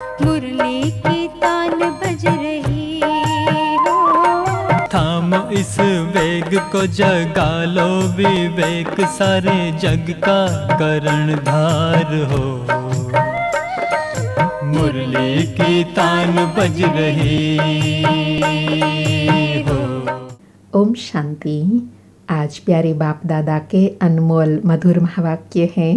मुरली की तान बज रही हो। थामो इस वेग को, जगा लो विवेक, सारे जग का कर्णधार हो। मुरली की तान बज रही हो। ओम शांति। आज प्यारे बाप दादा के अनमोल मधुर महावाक्य हैं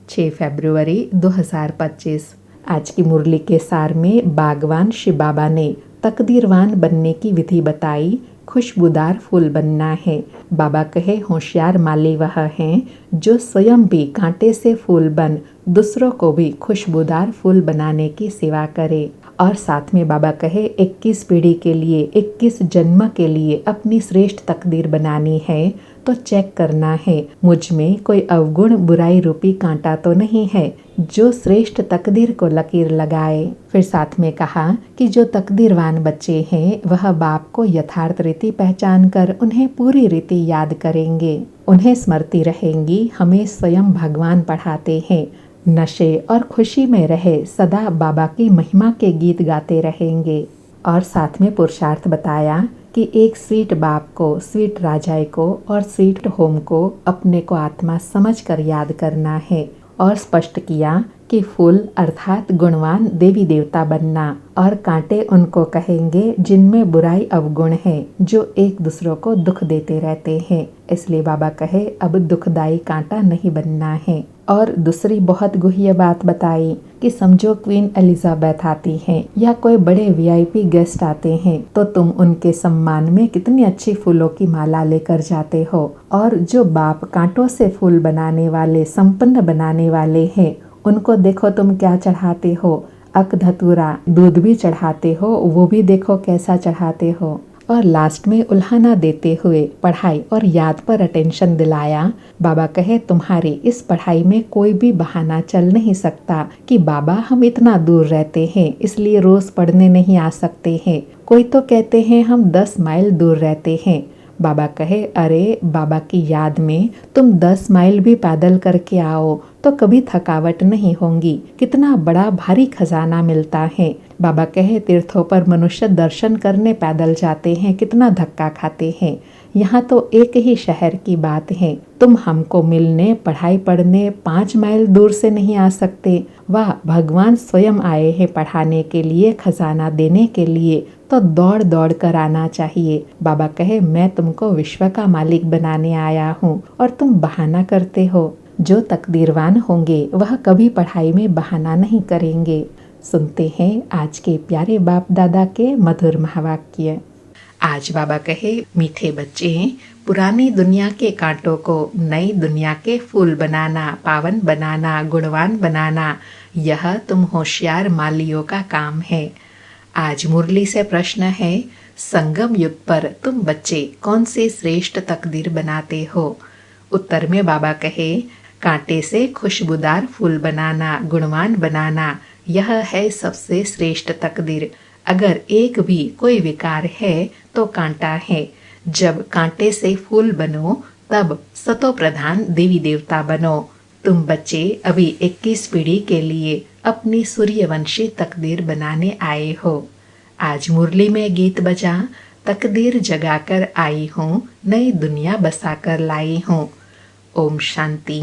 6 फरवरी 2025। आज की मुरली के सार में बागवान शिव बाबा ने तकदीरवान बनने की विधि बताई। खुशबूदार फूल बनना है। बाबा कहे होशियार माली वह हैं जो स्वयं भी कांटे से फूल बन दूसरों को भी खुशबूदार फूल बनाने की सेवा करे। और साथ में बाबा कहे 21 पीढ़ी के लिए, 21 जन्म के लिए अपनी श्रेष्ठ तकदीर बनानी है तो चेक करना है मुझ में कोई अवगुण बुराई रूपी कांटा तो नहीं है जो श्रेष्ठ तकदीर को लकीर लगाए। फिर साथ में कहा कि जो तकदीरवान बच्चे हैं वह बाप को यथार्थ रीति पहचान कर उन्हें पूरी रीति याद करेंगे, उन्हें स्मृति रहेंगी। हमें स्वयं भगवान पढ़ाते हैं। नशे और खुशी में रहे सदा बाबा की महिमा के गीत गाते रहेंगे। और साथ में पुरुषार्थ बताया कि एक स्वीट बाप को, स्वीट राजाई को और स्वीट होम को अपने को आत्मा समझकर याद करना है। और स्पष्ट किया कि फूल अर्थात गुणवान देवी देवता बनना, और कांटे उनको कहेंगे जिनमें बुराई अवगुण है, जो एक दूसरों को दुख देते रहते हैं। इसलिए बाबा कहे अब दुखदाई कांटा नहीं बनना है। और दूसरी बहुत गुह्य बात बताई कि समझो क्वीन एलिजाबेथ आती हैं या कोई बड़े वीआईपी गेस्ट आते हैं तो तुम उनके सम्मान में कितनी अच्छी फूलों की माला लेकर जाते हो। और जो बाप कांटों से फूल बनाने वाले, संपन्न बनाने वाले हैं, उनको देखो तुम क्या चढ़ाते हो। अक धतूरा दूध भी चढ़ाते हो, वो भी देखो कैसा चढ़ाते हो। और लास्ट में उल्हाना देते हुए पढ़ाई और याद पर अटेंशन दिलाया। बाबा कहे तुम्हारी इस पढ़ाई में कोई भी बहाना चल नहीं सकता कि बाबा हम इतना दूर रहते हैं इसलिए रोज पढ़ने नहीं आ सकते हैं। कोई तो कहते हैं हम 10 माइल दूर रहते हैं। बाबा कहे अरे बाबा की याद में तुम 10 माइल भी पैदल करके आओ तो कभी थकावट नहीं होगी। कितना बड़ा भारी खजाना मिलता है। बाबा कहे तीर्थों पर मनुष्य दर्शन करने पैदल जाते हैं, कितना धक्का खाते हैं। यहाँ तो एक ही शहर की बात है। तुम हमको मिलने, पढ़ाई पढ़ने 5 माइल दूर से नहीं आ सकते। वाह, भगवान स्वयं आए हैं पढ़ाने के लिए, खजाना देने के लिए, तो दौड़ दौड़ कर आना चाहिए। बाबा कहे मैं तुमको विश्व का मालिक बनाने आया हूँ और तुम बहाना करते हो। जो तकदीरवान होंगे वह कभी पढ़ाई में बहाना नहीं करेंगे। सुनते हैं आज के प्यारे बाप दादा के मधुर महावाक्य। आज बाबा कहे मीठे बच्चे, पुरानी दुनिया के कांटों को नई दुनिया के फूल बनाना, पावन बनाना, गुणवान बनाना, यह तुम होशियार मालियों का काम है। आज मुरली से प्रश्न है, संगम युग पर तुम बच्चे कौन सी श्रेष्ठ तकदीर बनाते हो। उत्तर में बाबा कहे कांटे से खुशबूदार फूल बनाना, गुणवान बनाना, यह है सबसे श्रेष्ठ तकदीर। अगर एक भी कोई विकार है तो कांटा है। जब कांटे से फूल बनो तब सतो प्रधान देवी देवता बनो। तुम बच्चे अभी 21 पीढ़ी के लिए अपनी सूर्यवंशी तकदीर बनाने आए हो। आज मुरली में गीत बजा, तकदीर जगाकर आई हूँ, नई दुनिया बसाकर लाई हूँ। ओम शांति।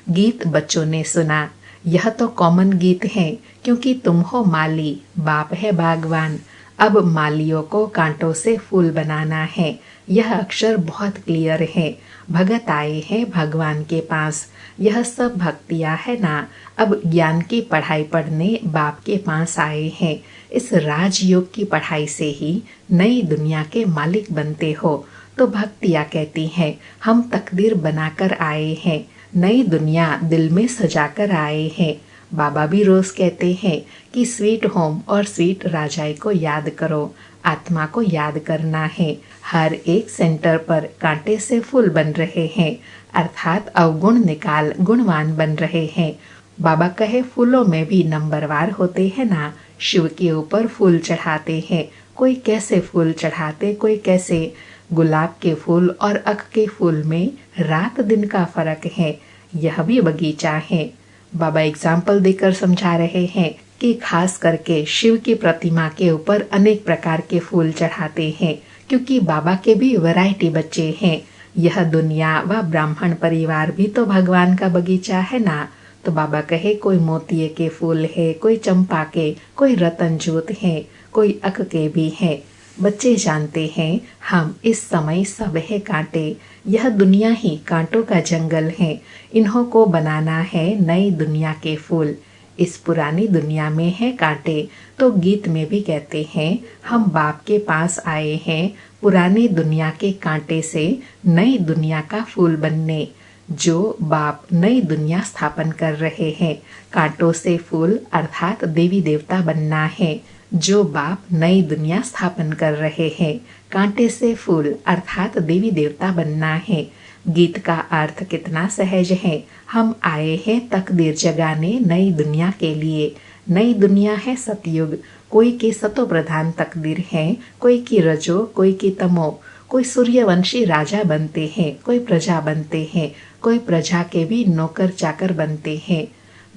गीत बच्चों ने सुना। यह तो कॉमन गीत है क्योंकि तुम हो माली, बाप है बागवान। अब मालियों को कांटों से फूल बनाना है। यह अक्षर बहुत क्लियर है। भगत आए हैं भगवान के पास। यह सब भक्तियाँ है ना। अब ज्ञान की पढ़ाई पढ़ने बाप के पास आए हैं। इस राजयोग की पढ़ाई से ही नई दुनिया के मालिक बनते हो। तो भक्तियाँ कहती हैं हम तकदीर बनाकर आए हैं, नई दुनिया दिल में सजाकर आए हैं। बाबा भी रोज कहते हैं कि स्वीट होम और स्वीट राजाई को याद करो, आत्मा को याद करना है। हर एक सेंटर पर कांटे से फूल बन रहे हैं, अर्थात अवगुण निकाल गुणवान बन रहे हैं। बाबा कहे फूलों में भी नंबरवार होते हैं ना। शिव के ऊपर फूल चढ़ाते हैं, कोई कैसे फूल चढ़ाते, कोई कैसे। गुलाब के फूल और अक के फूल में रात दिन का फर्क है। यह भी बगीचा है। बाबा एग्जाम्पल देकर समझा रहे हैं कि खास करके शिव की प्रतिमा के ऊपर अनेक प्रकार के फूल चढ़ाते हैं, क्योंकि बाबा के भी वैरायटी बच्चे हैं। यह दुनिया व ब्राह्मण परिवार भी तो भगवान का बगीचा है ना। तो बाबा कहे कोई मोतिये के फूल है, कोई चंपा के, कोई रतनजोत है, कोई अक के भी है। बच्चे जानते हैं हम इस समय सब है कांटे, यह दुनिया ही कांटों का जंगल है। इन्हों को बनाना है नई दुनिया के फूल। इस पुरानी दुनिया में है कांटे, तो गीत में भी कहते हैं हम बाप के पास आए हैं पुरानी दुनिया के कांटे से नई दुनिया का फूल बनने। जो बाप नई दुनिया स्थापन कर रहे हैं, कांटों से फूल अर्थात देवी देवता बनना है। जो बाप नई दुनिया स्थापन कर रहे हैं, कांटे से फूल अर्थात देवी देवता बनना है। गीत का अर्थ कितना सहज है। हम आए हैं तकदीर जगाने नई दुनिया के लिए। नई दुनिया है सतयुग। कोई की सतो प्रधान तकदीर है, कोई की रजो, कोई की तमो। कोई सूर्यवंशी राजा बनते हैं, कोई प्रजा बनते हैं, कोई प्रजा के भी नौकर चाकर बनते हैं।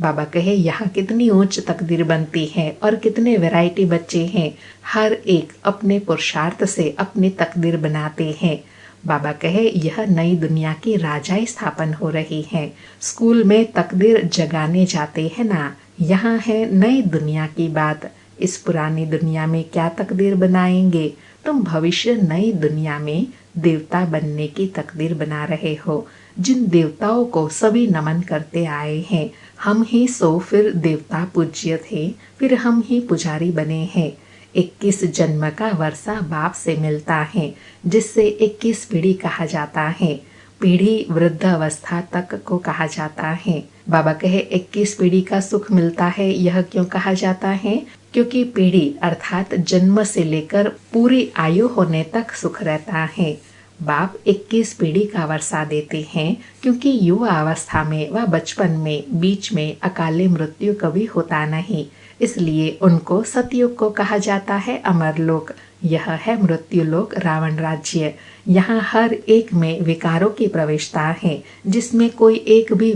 बाबा कहे यहाँ कितनी ऊंच तकदीर बनती है और कितने वैरायटी बच्चे हैं। हर एक अपने पुरुषार्थ से अपनी तकदीर बनाते हैं। बाबा कहे यह नई दुनिया की राजाई स्थापन हो रही है। स्कूल में तकदीर जगाने जाते हैं ना, यहाँ है नई दुनिया की बात। इस पुरानी दुनिया में क्या तकदीर बनाएंगे? तुम भविष्य नई दुनिया में देवता बनने की तकदीर बना रहे हो, जिन देवताओं को सभी नमन करते आए हैं। हम ही सो फिर देवता पूज्य थे, फिर हम ही पुजारी बने हैं। 21 जन्म का वर्षा बाप से मिलता है, जिससे 21 पीढ़ी कहा जाता है। पीढ़ी वृद्ध अवस्था तक को कहा जाता है। बाबा कहे 21 पीढ़ी का सुख मिलता है। यह क्यों कहा जाता है? क्योंकि पीढ़ी अर्थात जन्म से लेकर पूरी आयु होने तक सुख रहता है। बाप 21 पीढ़ी का वर्षा देते हैं, क्योंकि युवा अवस्था में व बचपन में बीच में अकाले मृत्यु कभी होता नहीं। इसलिए उनको सतयुग को कहा जाता है अमर लोक। यह है मृत्यु लोक, रावण राज्य। यहाँ हर एक में विकारों की प्रवेशता है। जिसमें कोई एक भी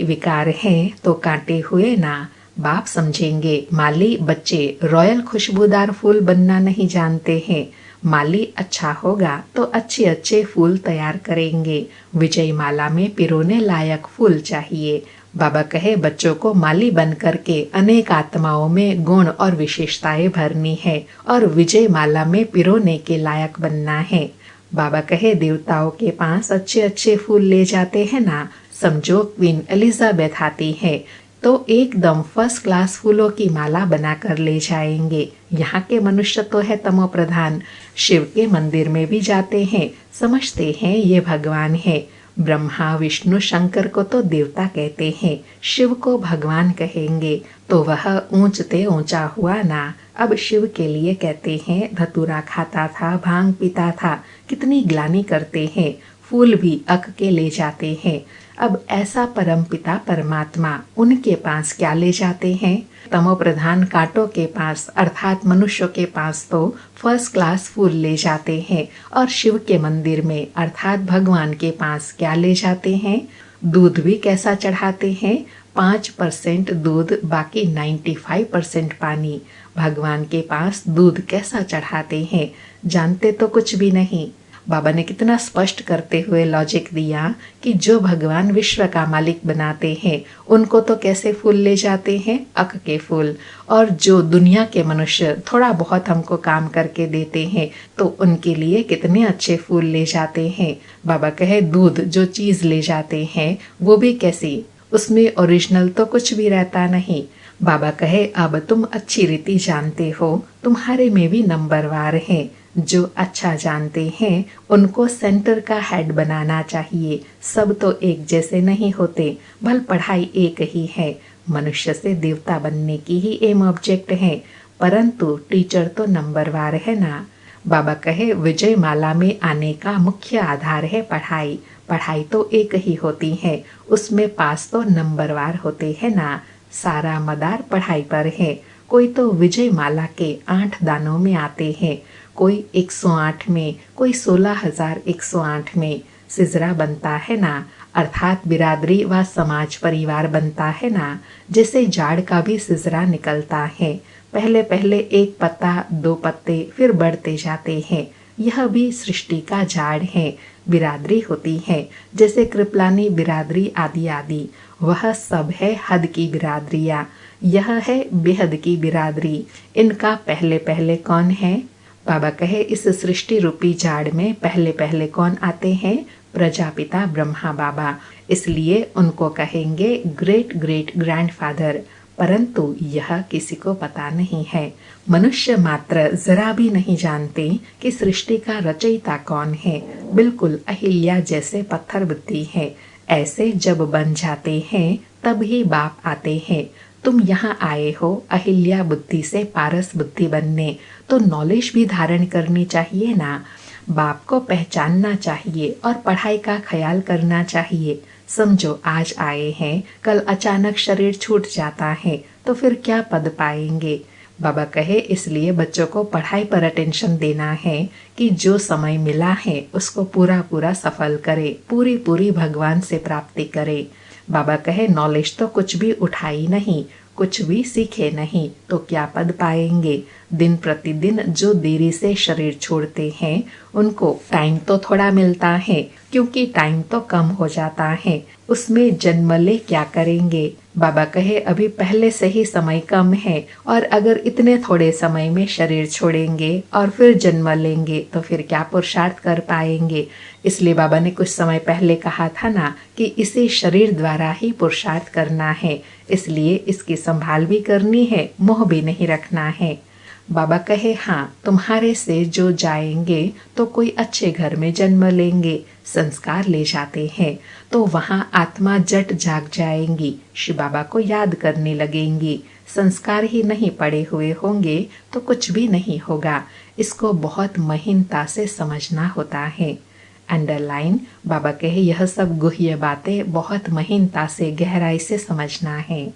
विकार है तो कांटे हुए ना। बाप समझेंगे माली बच्चे रॉयल खुशबूदार फूल बनना नहीं जानते हैं। माली अच्छा होगा तो अच्छे अच्छे फूल तैयार करेंगे। विजय माला में पिरोने लायक फूल चाहिए। बाबा कहे बच्चों को माली बन करके अनेक आत्माओं में गुण और विशेषताएं भरनी है और विजय माला में पिरोने के लायक बनना है। बाबा कहे देवताओं के पास अच्छे अच्छे फूल ले जाते हैं ना। समझो क्वीन एलिजाबेथ आती है तो एकदम फर्स्ट क्लास फूलों की माला बनाकर ले जाएंगे। यहाँ के मनुष्य तो है तमो प्रधान। शिव के मंदिर में भी जाते हैं, समझते हैं ये भगवान है। ब्रह्मा विष्णु शंकर को तो देवता कहते हैं, शिव को भगवान कहेंगे तो वह ऊंचते ऊंचा हुआ ना। अब शिव के लिए कहते हैं धतूरा खाता था, भांग पीता था, कितनी ग्लानि करते हैं। फूल भी अक के ले जाते हैं। अब ऐसा परमपिता परमात्मा उनके पास क्या ले जाते हैं? तमो प्रधान कांटों के पास अर्थात मनुष्यों के पास तो फर्स्ट क्लास फूल ले जाते हैं और शिव के मंदिर में अर्थात भगवान के पास क्या ले जाते हैं? दूध भी कैसा चढ़ाते हैं? 5% दूध, बाकी 95% पानी। भगवान के पास दूध कैसा चढ़ाते हैं? जानते तो कुछ भी नहीं। बाबा ने कितना स्पष्ट करते हुए लॉजिक दिया कि जो भगवान विश्व का मालिक बनाते हैं उनको तो कैसे फूल ले जाते हैं? अक के फूल। और जो दुनिया के मनुष्य थोड़ा बहुत हमको काम करके देते हैं तो उनके लिए कितने अच्छे फूल ले जाते हैं। बाबा कहे दूध जो चीज ले जाते हैं वो भी कैसी, उसमें ओरिजिनल तो कुछ भी रहता नहीं। बाबा कहे अब तुम अच्छी रीति जानते हो, तुम्हारे में भी नंबरवार है। जो अच्छा जानते हैं उनको सेंटर का हेड बनाना चाहिए। सब तो एक जैसे नहीं होते, भल पढ़ाई एक ही है। मनुष्य से देवता बनने की ही एम ऑब्जेक्ट है, परंतु टीचर तो नंबरवार है ना। बाबा कहे विजय माला में आने का मुख्य आधार है पढ़ाई। पढ़ाई तो एक ही होती है, उसमें पास तो नंबरवार होते हैं ना। सारा मदार पढ़ाई पर है। कोई तो विजय माला के 8 दानों में आते हैं, कोई 108 में, कोई 16,108 में। सिजरा बनता है ना। अर्थात बिरादरी व समाज परिवार बनता है ना, जैसे जाड़ का भी सिजरा निकलता है। पहले पहले एक पत्ता, दो पत्ते, फिर बढ़ते जाते हैं। यह भी सृष्टि का झाड़ है। बिरादरी होती है, जैसे कृपलानी बिरादरी आदि आदि। वह सब है हद की बिरादरियाँ। यह है बेहद की बिरादरी। इनका पहले पहले कौन है? बाबा कहे, इस सृष्टि रूपी झाड़ में पहले पहले कौन आते हैं? प्रजापिता ब्रह्मा बाबा। इसलिए उनको कहेंगे ग्रेट ग्रेट ग्रैंडफादर। परंतु यह किसी को पता नहीं है। मनुष्य मात्र जरा भी नहीं जानते कि सृष्टि का रचयिता कौन है। बिल्कुल अहिल्या जैसे पत्थर बुद्धि है। ऐसे जब बन जाते हैं तब ही बाप आते हैं। तुम यहाँ आए हो अहिल्या बुद्धि से पारस बुद्धि बनने, तो नॉलेज भी धारण करनी चाहिए ना। बाप को पहचानना चाहिए और पढ़ाई का ख्याल करना चाहिए। समझो आज आए हैं, कल अचानक शरीर छूट जाता है, तो फिर क्या पद पाएंगे? बाबा कहे, इसलिए बच्चों को पढ़ाई पर अटेंशन देना है कि जो समय मिला है उसको पूरा पूरा सफल करे, पूरी पूरी भगवान से प्राप्ति करे। बाबा कहे, नॉलेज तो कुछ भी उठाई नहीं, कुछ भी सीखे नहीं, तो क्या पद पाएंगे? दिन प्रतिदिन जो देरी से शरीर छोड़ते हैं उनको टाइम तो थोड़ा मिलता है, क्योंकि टाइम तो कम हो जाता है। उसमें जन्म ले क्या करेंगे? बाबा कहे, अभी पहले से ही समय कम है, और अगर इतने थोड़े समय में शरीर छोड़ेंगे और फिर जन्म लेंगे तो फिर क्या पुरुषार्थ कर पाएंगे? इसलिए बाबा ने कुछ समय पहले कहा था ना कि इसे शरीर द्वारा ही पुरुषार्थ करना है, इसलिए इसकी संभाल भी करनी है, मोह भी नहीं रखना है। बाबा कहे, हाँ, तुम्हारे से जो जाएंगे तो कोई अच्छे घर में जन्म लेंगे, संस्कार ले जाते हैं, तो वहाँ आत्मा जट जाग जाएंगी, शिव बाबा को याद करने लगेंगी। संस्कार ही नहीं पड़े हुए होंगे तो कुछ भी नहीं होगा। इसको बहुत महीनता से समझना होता है। अंडरलाइन। बाबा कहे, यह सब गुह्य बातें बहुत महीनता से गहराई से समझना है।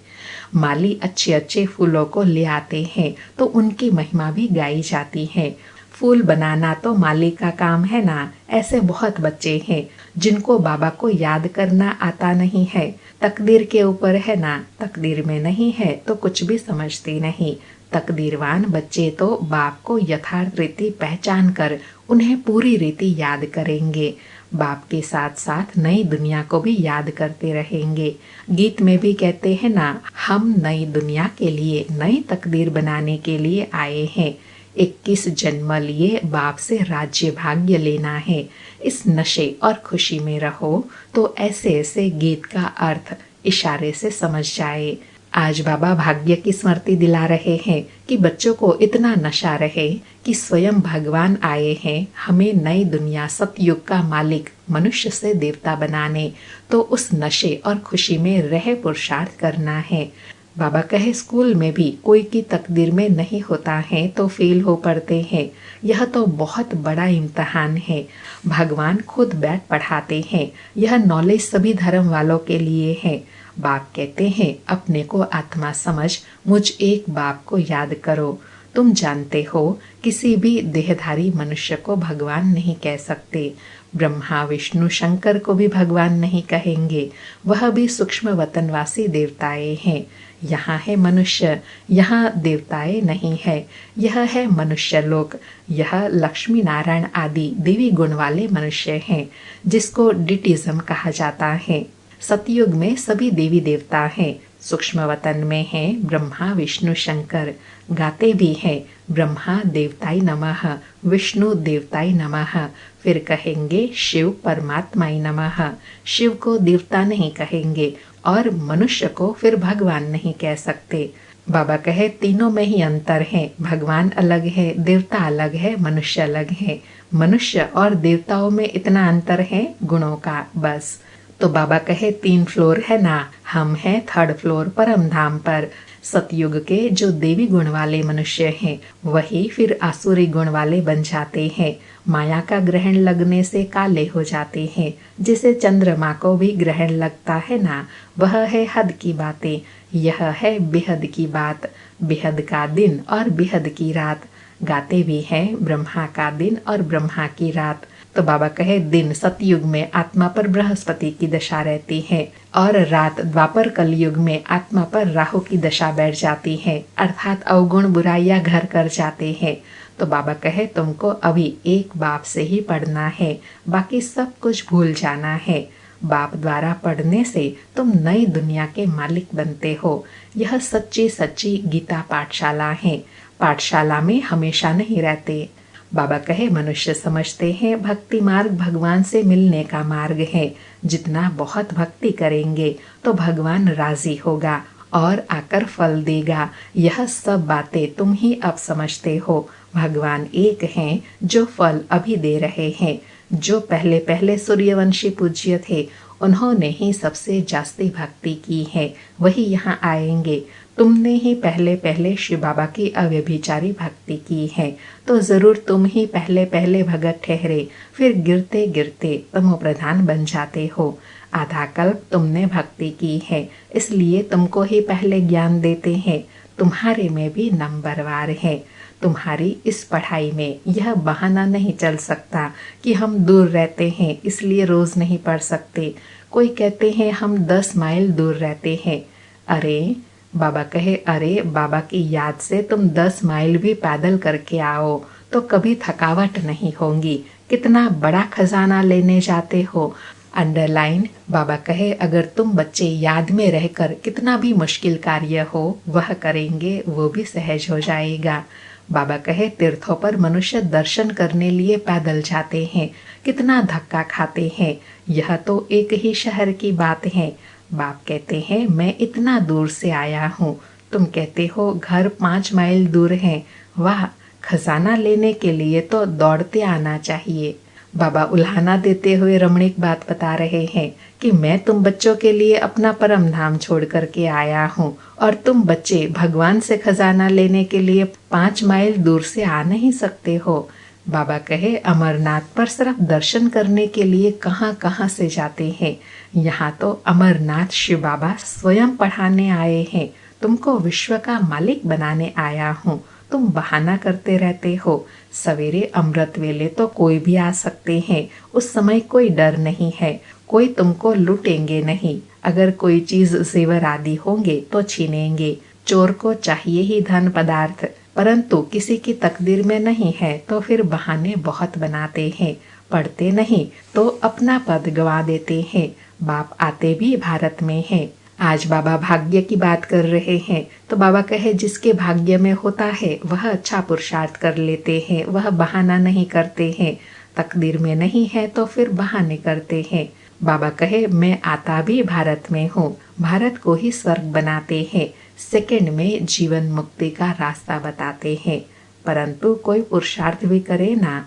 माली अच्छे अच्छे फूलों को ले आते हैं तो उनकी महिमा भी गाई जाती है। फूल बनाना तो माली का काम है ना। ऐसे बहुत बच्चे हैं जिनको बाबा को याद करना आता नहीं है। तकदीर के ऊपर है ना, तकदीर में नहीं है तो कुछ भी समझते नहीं। तकदीरवान बच्चे तो बाप को यथार्थ रीति पहचान कर उन्हें पूरी रीति याद करेंगे। बाप के साथ साथ नई दुनिया को भी याद करते रहेंगे। गीत में भी कहते हैं ना, हम नई दुनिया के लिए नई तकदीर बनाने के लिए आए हैं। 21 जन्म लिए बाप से राज्य भाग्य लेना है। इस नशे और खुशी में रहो तो ऐसे ऐसे गीत का अर्थ इशारे से समझ जाए। आज बाबा भाग्य की स्मृति दिला रहे हैं कि बच्चों को इतना नशा रहे कि स्वयं भगवान आए हैं हमें नई दुनिया सतयुग का मालिक मनुष्य से देवता बनाने, तो उस नशे और खुशी में रह पुरुषार्थ करना है। बाबा कहे, स्कूल में भी कोई की तकदीर में नहीं होता है तो फेल हो पड़ते हैं। यह तो बहुत बड़ा इम्तहान है। भगवान खुद बैठ पढ़ाते हैं। यह नॉलेज सभी धर्म वालों के लिए है। बाप कहते हैं, अपने को आत्मा समझ मुझ एक बाप को याद करो। तुम जानते हो किसी भी देहधारी मनुष्य को भगवान नहीं कह सकते। ब्रह्मा विष्णु शंकर को भी भगवान नहीं कहेंगे, वह भी सूक्ष्म वतनवासी देवताएं हैं। यहाँ है मनुष्य, यहाँ देवताएं नहीं है। यह है मनुष्य लोक। यह लक्ष्मी नारायण आदि देवी गुण वाले मनुष्य हैं, जिसको डिटिज्म कहा जाता है। सतयुग में सभी देवी देवता हैं। सूक्ष्म वतन में है ब्रह्मा विष्णु शंकर। गाते भी हैं ब्रह्मा देवताय नमः, विष्णु देवताय नमः। फिर कहेंगे शिव परमात्माय नमः। शिव को देवता नहीं कहेंगे और मनुष्य को फिर भगवान नहीं कह सकते। बाबा कहे, तीनों में ही अंतर है। भगवान अलग है, देवता अलग है, मनुष्य अलग है। मनुष्य और देवताओं में इतना अंतर है गुणों का, बस। तो बाबा कहे, 3 फ्लोर है ना, हम हैं 3rd फ्लोर परम धाम पर। सतयुग के जो देवी गुण वाले मनुष्य हैं वही फिर आसुरी गुण वाले बन जाते हैं। माया का ग्रहण लगने से काले हो जाते हैं। जिसे चंद्रमा को भी ग्रहण लगता है ना, वह है हद की बातें। यह है बेहद की बात। बेहद का दिन और बेहद की रात। गाते भी हैं ब्रह्मा का दिन और ब्रह्मा की रात। तो बाबा कहे दिन सतयुग में आत्मा पर बृहस्पति की दशा रहती है और रात द्वापर कलयुग में आत्मा पर राहु की दशा बैठ जाती है, अर्थात अवगुण बुराइयां घर कर जाते हैं। तो बाबा कहे तुमको अभी एक बाप से ही पढ़ना है, बाकी सब कुछ भूल जाना है। बाप द्वारा पढ़ने से तुम नई दुनिया के मालिक बनते हो। यह सच्ची सच्ची गीता पाठशाला है। पाठशाला में हमेशा नहीं रहते। बाबा कहे मनुष्य समझते हैं भक्ति मार्ग भगवान से मिलने का मार्ग है। जितना बहुत भक्ति करेंगे तो भगवान राजी होगा और आकर फल देगा। यह सब बातें तुम ही अब समझते हो। भगवान एक हैं जो फल अभी दे रहे हैं। जो पहले पहले सूर्यवंशी पूज्य थे उन्होंने ही सबसे जास्ती भक्ति की है, वही यहाँ आएंगे। तुमने ही पहले पहले शिव बाबा की अव्यभिचारी भक्ति की है, तो जरूर तुम ही पहले पहले भगत ठहरे, फिर गिरते गिरते तमो प्रधान बन जाते हो। आधा कल्प तुमने भक्ति की है, इसलिए तुमको ही पहले ज्ञान देते हैं। तुम्हारे में भी नंबरवार है। तुम्हारी इस पढ़ाई में यह बहाना नहीं चल सकता कि हम दूर रहते हैं इसलिए रोज नहीं पढ़ सकते। कोई कहते हैं हम 10 माइल दूर रहते हैं। अरे बाबा कहे अरे बाबा की याद से तुम 10 माइल भी पैदल करके आओ तो कभी थकावट नहीं होगी। कितना बड़ा खजाना लेने जाते हो। अंडरलाइन बाबा कहे अगर तुम बच्चे याद में रहकर कितना भी मुश्किल कार्य हो वह करेंगे, वो भी सहज हो जाएगा। बाबा कहे तीर्थों पर मनुष्य दर्शन करने लिए पैदल जाते हैं, कितना धक्का खाते हैं। यह तो एक ही शहर की बात है। बाप कहते हैं मैं इतना दूर से आया हूँ, तुम कहते हो घर 5 माइल दूर है। वाह, खजाना लेने के लिए तो दौड़ते आना चाहिए। बाबा उल्हाना देते हुए रमणीक बात बता रहे हैं कि मैं तुम बच्चों के लिए अपना परम धाम छोड़ करके आया हूँ और तुम बच्चे भगवान से खजाना लेने के लिए 5 माइल दूर से आ नहीं सकते हो। बाबा कहे अमरनाथ पर सिर्फ दर्शन करने के लिए कहाँ कहाँ से जाते हैं। यहाँ तो अमरनाथ शिव बाबा स्वयं पढ़ाने आए हैं। तुमको विश्व का मालिक बनाने आया हूँ, तुम बहाना करते रहते हो। सवेरे अमृत वेले तो कोई भी आ सकते हैं, उस समय कोई डर नहीं है, कोई तुमको लूटेंगे नहीं। अगर कोई चीज जेवर आदि होंगे तो छीनेंगे। चोर को चाहिए ही धन पदार्थ, परंतु किसी की तकदीर में नहीं है तो फिर बहाने बहुत बनाते हैं। पढ़ते नहीं तो अपना पद गवा देते हैं। बाप आते भी भारत में हैं। आज बाबा भाग्य की बात कर रहे हैं तो बाबा कहे जिसके भाग्य में होता है वह अच्छा पुरुषार्थ कर लेते हैं, वह बहाना नहीं करते हैं। तकदीर में नहीं है तो फिर बहाने करते हैं। बाबा कहे मैं आता भी भारत में हूँ, भारत को ही स्वर्ग बनाते हैं, सेकंड में जीवन मुक्ति का रास्ता बताते हैं। परंतु कोई पुरुषार्थ भी करे ना,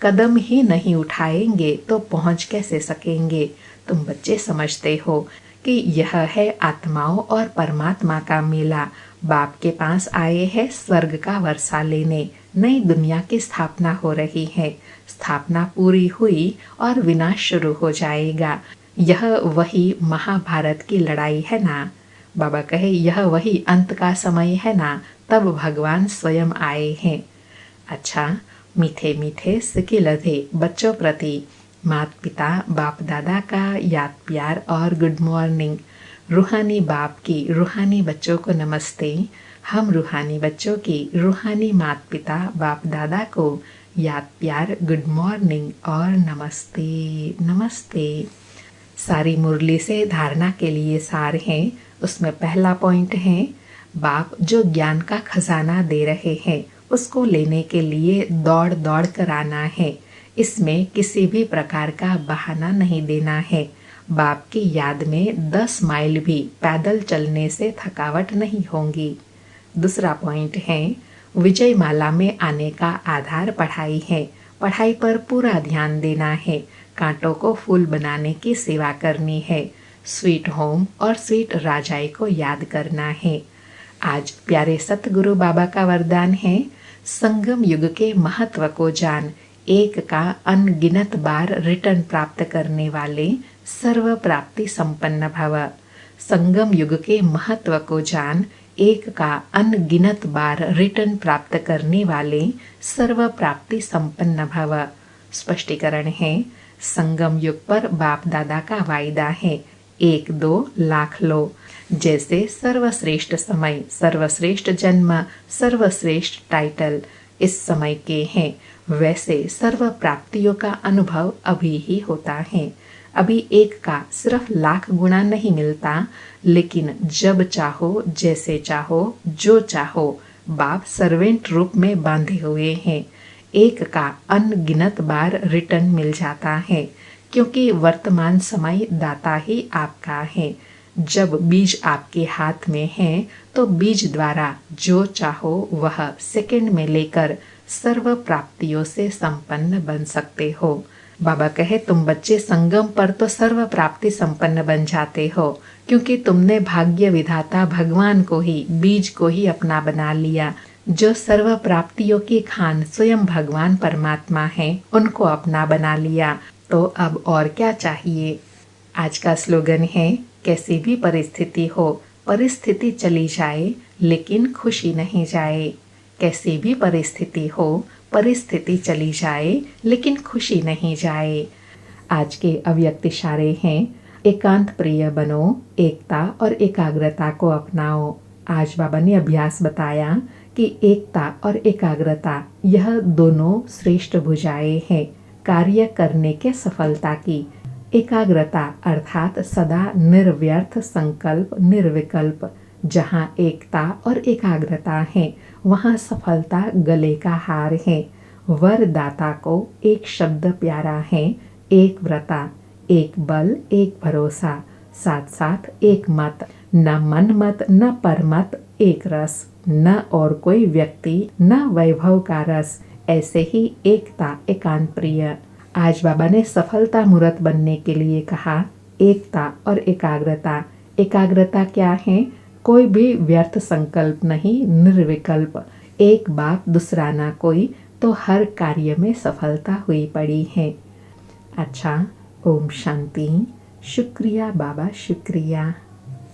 कदम ही नहीं उठाएंगे तो पहुँच कैसे सकेंगे। तुम बच्चे समझते हो कि यह है आत्माओं और परमात्मा का मेला। बाप के पास आए हैं स्वर्ग का वर्षा लेने। नई दुनिया की स्थापना हो रही है। स्थापना पूरी हुई और विनाश शुरू हो जाएगा। यह वही महाभारत की लड़ाई है ना। बाबा कहे यह वही अंत का समय है ना, तब भगवान स्वयं आए हैं। अच्छा, मीठे मीठे सिकिलधे बच्चों प्रति माता पिता बाप दादा का याद प्यार और गुड मॉर्निंग। रूहानी बाप की रूहानी बच्चों को नमस्ते। हम रूहानी बच्चों की रूहानी माता पिता बाप दादा को याद प्यार गुड मॉर्निंग और नमस्ते नमस्ते। सारी मुरली से धारणा के लिए सार हैं। उसमें पहला पॉइंट है बाप जो ज्ञान का खजाना दे रहे हैं उसको लेने के लिए दौड़ दौड़ कर आना है। इसमें किसी भी प्रकार का बहाना नहीं देना है। बाप की याद में 10 माइल भी पैदल चलने से थकावट नहीं होगी। दूसरा पॉइंट है विजय माला में आने का आधार पढ़ाई है। पढ़ाई पर पूरा ध्यान देना है। कांटों को फूल बनाने की सेवा करनी है। स्वीट होम और स्वीट राजाई को याद करना है। आज प्यारे सतगुरु बाबा का वरदान है संगम युग के महत्व को जान, एक का अनगिनत बार रिटर्न प्राप्त करने वाले सर्व प्राप्ति संपन्न भव। संगम युग के महत्व को जान, एक का अनगिनत बार रिटर्न प्राप्त करने वाले सर्व प्राप्ति संपन्न भव। स्पष्टीकरण है। संगम युग पर बाप दादा का वायदा है, 1-2 लाख लो। जैसे सर्वश्रेष्ठ समय, सर्वश्रेष्ठ जन्म, सर्वश्रेष्ठ टाइटल इस समय के हैं, वैसे सर्व प्राप्तियों का अनुभव अभी ही होता है। अभी एक का सिर्फ लाख गुना नहीं मिलता, लेकिन जब चाहो, जैसे चाहो, जो चाहो, बाप सर्वेंट रूप में बांधे हुए हैं। एक का अनगिनत बार रिटर्न मिल जाता है, क्योंकि वर्तमान समय दाता ही आपका है। जब बीज आपके हाथ में है तो बीज द्वारा जो चाहो वह सेकंड में लेकर सर्व प्राप्तियों से संपन्न बन सकते हो। बाबा कहे तुम बच्चे संगम पर तो सर्व प्राप्ति संपन्न बन जाते हो, क्योंकि तुमने भाग्य विधाता भगवान को ही, बीज को ही अपना बना लिया। जो सर्व प्राप्तियों की खान स्वयं भगवान परमात्मा है, उनको अपना बना लिया, तो अब और क्या चाहिए। आज का स्लोगन है, कैसी भी परिस्थिति हो, परिस्थिति चली जाए लेकिन खुशी नहीं जाए। कैसी भी परिस्थिति हो, परिस्थिति चली जाए लेकिन खुशी नहीं जाए। आज के अव्यक्त इशारे हैं, एकांत प्रिय बनो, एकता और एकाग्रता को अपनाओ। आज बाबा ने अभ्यास बताया कि एकता और एकाग्रता यह दोनों श्रेष्ठ भुजाएं हैं कार्य करने के सफलता की। एकाग्रता अर्थात सदा निर्व्यर्थ संकल्प, निर्विकल्प। जहाँ एकता और एकाग्रता है, वहाँ सफलता गले का हार है। वरदाता को एक शब्द प्यारा है, एक व्रता, एक बल, एक भरोसा, साथ साथ एक मत, न मन मत, न परमत, एक रस, न और कोई व्यक्ति, न वैभव का रस। ऐसे ही एकता, एकांत प्रिय। आज बाबा ने सफलता मूर्त बनने के लिए कहा, एकता और एकाग्रता। एकाग्रता क्या है? कोई भी व्यर्थ संकल्प नहीं, निर्विकल्प। एक बाप दूसरा ना कोई, तो हर कार्य में सफलता हुई पड़ी है। अच्छा, ओम शांति। शुक्रिया बाबा, शुक्रिया।